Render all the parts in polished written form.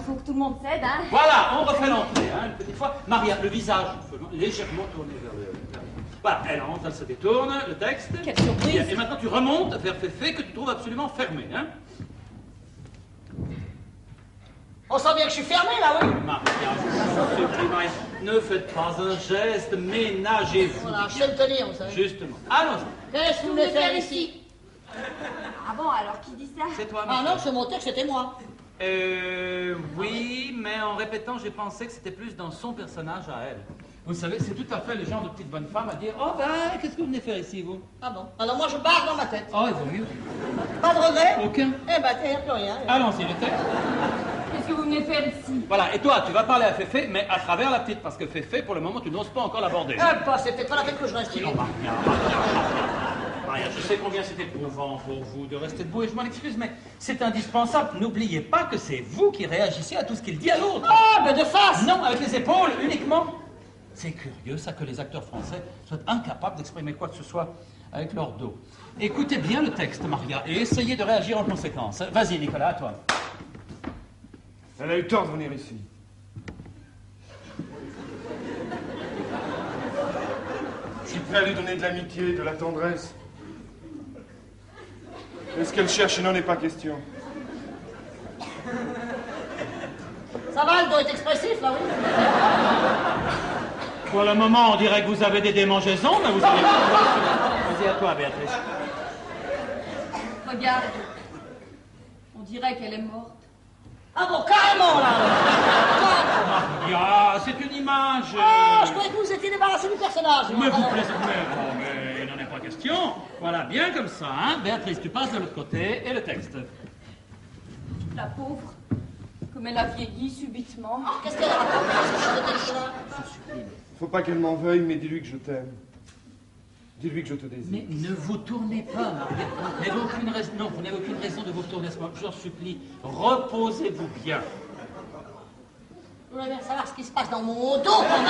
faut que tout le monde cède, hein. Voilà, on refait l'entrée, hein, une petite fois. Maria, le visage, légèrement tourné vers le... Voilà, elle entre, elle se détourne, le texte. Quelle surprise. Et maintenant, tu remontes vers Féfé, que tu trouves absolument fermé, hein. On sent bien que je suis fermé, là, oui. Maria, je vous supplie, Maria, ne faites pas un geste, ménagez-vous. Voilà, je sais le tenir, vous savez. Justement. Allons-y. Qu'est-ce que vous voulez faire ici? Ah bon, alors qui dit ça? C'est toi, Ah Michel. non, c'est mon texte, c'était moi. Oui, mais en répétant, j'ai pensé que c'était plus dans son personnage à elle. Vous savez, c'est tout à fait le genre de petite bonne femme à dire « Oh ben, qu'est-ce que vous venez faire ici, vous ?» Ah bon? Alors moi, je barre dans ma tête. Oh, il vaut mieux. Pas de regret? Aucun. Eh ben, il n'y a plus rien. Allons-y, le texte. Qu'est-ce que vous venez faire ici? Voilà, et toi, tu vas parler à Féfé, mais à travers la petite, parce que Féfé, pour le moment, tu n'oses pas encore l'aborder. Ah, bah, c'est peut-être pas la peine que je reste. Non, Maria, je sais combien c'est éprouvant pour vous de rester debout, et je m'en excuse, mais c'est indispensable. N'oubliez pas que c'est vous qui réagissez à tout ce qu'il dit à l'autre. Ah, ben de face! Non, avec les épaules uniquement. C'est curieux, ça, que les acteurs français soient incapables d'exprimer quoi que ce soit avec leur dos. Écoutez bien le texte, Maria, et essayez de réagir en conséquence. Vas-y, Nicolas, à toi. Elle a eu tort de venir ici. Je suis prêt à lui donner de l'amitié, de la tendresse. Mais ce qu'elle cherche, il n'en est pas question. Ça va, le dos est expressif, là, oui. Pour le moment, on dirait que vous avez des démangeaisons, mais vous savez pas. Vas-y, à toi, Béatrice. Regarde. On dirait qu'elle est morte. Ah bon, carrément, là. Maria, c'est une image. Ah, je croyais que vous étiez débarrassé du personnage. Mais vous plaisez, mais il n'en est pas question. Voilà, bien comme ça, hein. Béatrice, tu passes de l'autre côté, et le texte. La pauvre. Comme elle a vieilli subitement. Ah, qu'est-ce qu'elle a raconté, ce texte-là? Faut pas qu'elle m'en veuille, mais dis-lui que je t'aime. Dis-lui que je te désire. Mais ne vous tournez pas, Maria. Vous n'avez aucune raison. Non, vous n'avez aucune raison de vous retourner à ce moment. Je vous en supplie, reposez-vous bien. Vous voulez bien savoir ce qui se passe dans mon dos, quand même.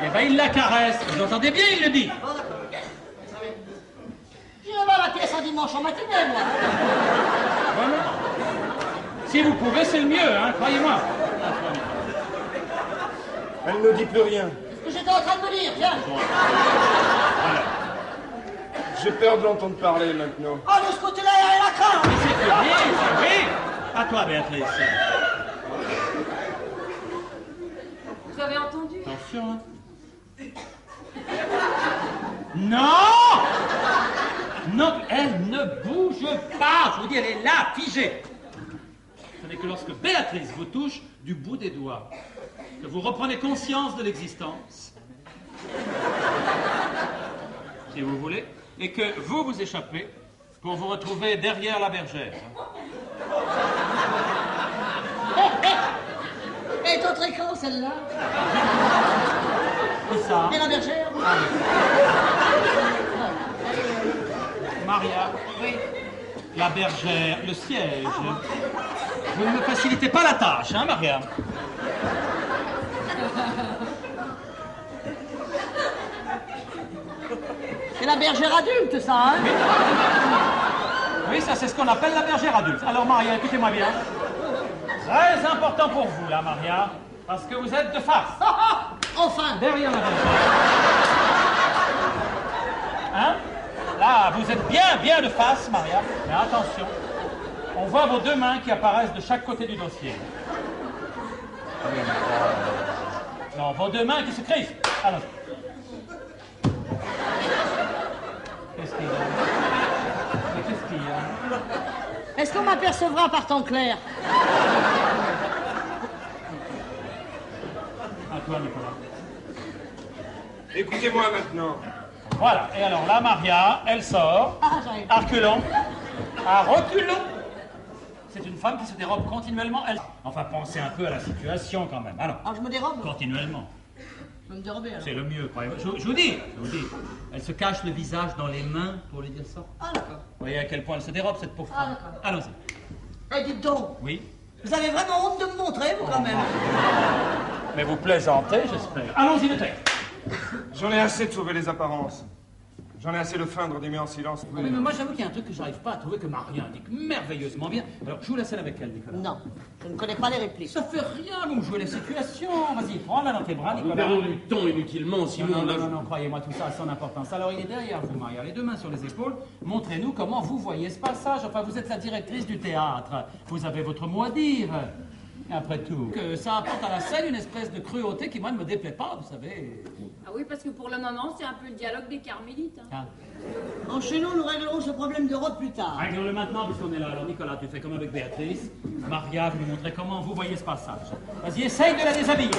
Eh ben, il la caresse. Vous entendez bien, il le dit. Bon, d'accord. J'irai voir la pièce en dimanche en matinée, moi. Voilà. Si vous pouvez, c'est le mieux, hein, croyez-moi. Elle ne dit plus rien. C'est ce que j'étais en train de me dire, tiens. J'ai peur de l'entendre parler maintenant. Ah, de ce côté-là, il y a la crainte. C'est fini, c'est fini. À toi, Béatrice. Vous avez entendu? Attention, hein. Non! Non, elle ne bouge pas. Je vous dis, elle est là, figée. Ce n'est que lorsque Béatrice vous touche du bout des doigts que vous reprenez conscience de l'existence, si vous voulez, et que vous vous échappez pour vous retrouver derrière la bergère. Elle est au trécran, celle-là. Où ça? Et la bergère? Maria. Oui. La bergère, le siège. Vous ne me facilitez pas la tâche, hein, Maria? C'est la bergère adulte, ça, hein? Oui, ça, c'est ce qu'on appelle la bergère adulte. Alors, Maria, écoutez-moi bien. Très important pour vous, là, Maria, parce que vous êtes de face. Enfin! Derrière la bergère. Hein? Là, vous êtes bien de face, Maria. Mais attention, on voit vos deux mains qui apparaissent de chaque côté du dossier. Non, vos deux mains qui se crispent. Alors. Qu'est-ce qu'il y a? Mais qu'est-ce qu'il y a? Est-ce qu'on m'apercevra par temps clair? À toi, Nicolas. Écoutez-moi maintenant. Voilà, et alors là, Maria, elle sort, Ah, j'arrive. à reculons, à reculons. C'est une femme qui se dérobe continuellement, elle. Enfin, pensez un peu à la situation quand même. Alors, Ah, je me dérobe? continuellement. Je vais me dérober, alors. C'est le mieux, croyez-moi. Je vous dis. Elle se cache le visage dans les mains pour lui dire ça. Ah, d'accord. Vous voyez à quel point elle se dérobe, cette pauvre Ah, femme. d'accord. Allons-y. Eh, dites donc, Oui. vous avez vraiment honte de me montrer, vous, quand même. Mais vous plaisantez, j'espère. Allons-y, le texte. J'en ai assez de sauver les apparences. J'en ai assez de feindre d'aimer en silence. Oui, mais moi j'avoue qu'il y a un truc que j'arrive pas à trouver que Maria indique merveilleusement bien. Alors je joue la scène avec elle, Nicolas. Non, je ne connais pas les répliques. Ça fait rien, vous jouez les situations. Vas-y, prends-la dans tes bras, Nous Nicolas. perdons du temps inutilement, Simon. Non, croyez-moi, tout ça a son importance. Alors il est derrière vous, Maria, les deux mains sur les épaules. Montrez-nous comment vous voyez ce passage. Enfin, vous êtes la directrice du théâtre. Vous avez votre mot à dire. Et après tout, que ça apporte à la scène une espèce de cruauté qui, moi, ne me déplaît pas, vous savez. Ah oui, parce que pour le moment, c'est un peu le dialogue des carmélites. Hein. Ah. Enchaînons, nous réglerons ce problème d'Europe plus tard. Réglons-le maintenant, puisqu'on est là. Alors, Nicolas, tu fais comme avec Béatrice. Maria, vous nous montrez comment vous voyez ce passage. Vas-y, essaye de la déshabiller.